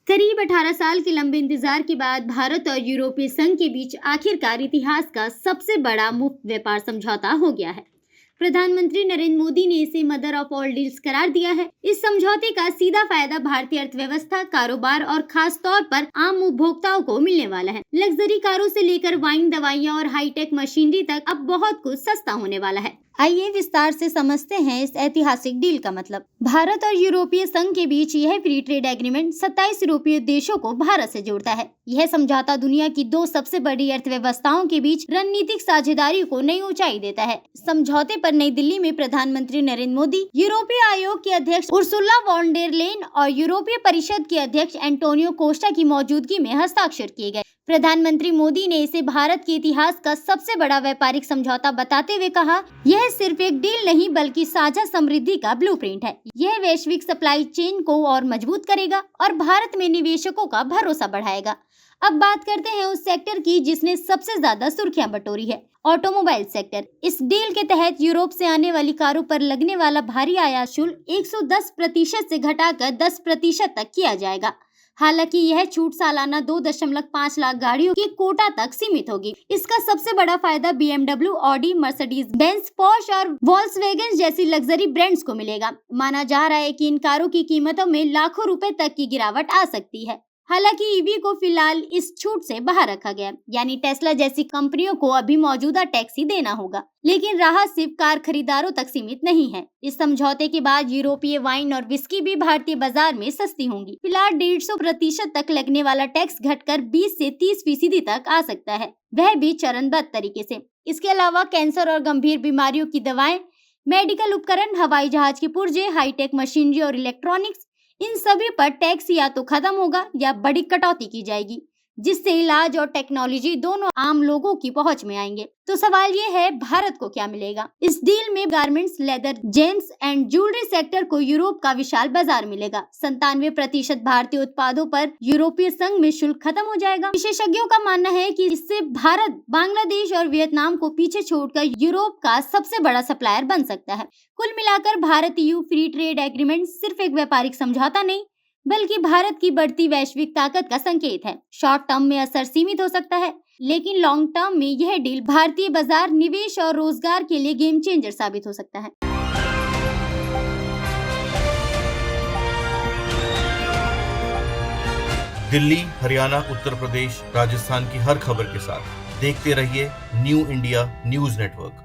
करीब 18 साल के लंबे इंतजार के बाद भारत और यूरोपीय संघ के बीच आखिरकार इतिहास का सबसे बड़ा मुफ्त व्यापार समझौता हो गया है। प्रधानमंत्री नरेंद्र मोदी ने इसे मदर ऑफ ऑल डील्स करार दिया है। इस समझौते का सीधा फायदा भारतीय अर्थव्यवस्था, कारोबार और खास तौर पर आम उपभोक्ताओं को मिलने वाला है। लग्जरी कारों से लेकर वाइन, दवाइयां और हाईटेक मशीनरी तक अब बहुत कुछ सस्ता होने वाला है। आइए विस्तार से समझते हैं इस ऐतिहासिक डील का मतलब। भारत और यूरोपीय संघ के बीच यह फ्री ट्रेड एग्रीमेंट 27 यूरोपीय देशों को भारत से जोड़ता है। यह समझौता दुनिया की दो सबसे बड़ी अर्थव्यवस्थाओं के बीच रणनीतिक साझेदारी को नई ऊंचाई देता है। समझौते पर नई दिल्ली में प्रधानमंत्री नरेंद्र मोदी, यूरोपीय आयोग की अध्यक्ष उर्सुला वॉन डेर लेन और यूरोपीय परिषद के अध्यक्ष एंटोनियो कोस्टा की मौजूदगी में हस्ताक्षर किए गए। प्रधानमंत्री मोदी ने इसे भारत के इतिहास का सबसे बड़ा व्यापारिक समझौता बताते हुए कहा, यह सिर्फ एक डील नहीं बल्कि साझा समृद्धि का ब्लूप्रिंट है। यह वैश्विक सप्लाई चेन को और मजबूत करेगा और भारत में निवेशकों का भरोसा बढ़ाएगा। अब बात करते हैं उस सेक्टर की जिसने सबसे ज्यादा सुर्खियां बटोरी है, ऑटोमोबाइल सेक्टर। इस डील के तहत यूरोप से आने वाली कारों पर लगने वाला भारी आयात शुल्क 110% से घटाकर 10% तक किया जाएगा। हालांकि यह छूट सालाना 2.5 लाख गाड़ियों की कोटा तक सीमित होगी। इसका सबसे बड़ा फायदा BMW, Audi, Mercedes Benz, Porsche और वॉल्क्सवैगन जैसी लग्जरी ब्रांड्स को मिलेगा। माना जा रहा है कि इन कारों की कीमतों में लाखों रुपए तक की गिरावट आ सकती है। हालांकि ईवी को फिलहाल इस छूट से बाहर रखा गया, यानी टेस्ला जैसी कंपनियों को अभी मौजूदा टैक्स ही देना होगा। लेकिन राहत सिर्फ कार खरीदारों तक सीमित नहीं है। इस समझौते के बाद यूरोपीय वाइन और विस्की भी भारतीय बाजार में सस्ती होंगी। फिलहाल 150% तक लगने वाला टैक्स घटकर 20 से 30% तक आ सकता है, वह भी चरणबद्ध तरीके से। इसके अलावा कैंसर और गंभीर बीमारियों की दवाएं, मेडिकल उपकरण, हवाई जहाज के पुर्जे, हाईटेक मशीनरी और इलेक्ट्रॉनिक्स, इन सभी पर टैक्स या तो खत्म होगा या बड़ी कटौती की जाएगी, जिससे इलाज और टेक्नोलॉजी दोनों आम लोगों की पहुंच में आएंगे। तो सवाल ये है, भारत को क्या मिलेगा? इस डील में garments, leather, James and jewellery sector को यूरोप का विशाल बाजार मिलेगा। 97% भारतीय उत्पादों पर यूरोपीय संघ में शुल्क खत्म हो जाएगा। विशेषज्ञों का मानना है कि इससे भारत बांग्लादेश और वियतनाम को पीछे छोड़कर यूरोप का सबसे बड़ा सप्लायर बन सकता है। कुल मिलाकर Bharat EU free trade agreement सिर्फ एक व्यापारिक समझौता नहीं बल्कि भारत की बढ़ती वैश्विक ताकत का संकेत है। शॉर्ट टर्म में असर सीमित हो सकता है, लेकिन लॉन्ग टर्म में यह डील भारतीय बाजार, निवेश और रोजगार के लिए गेम चेंजर साबित हो सकता है। दिल्ली, हरियाणा, उत्तर प्रदेश, राजस्थान की हर खबर के साथ देखते रहिए न्यू इंडिया न्यूज नेटवर्क।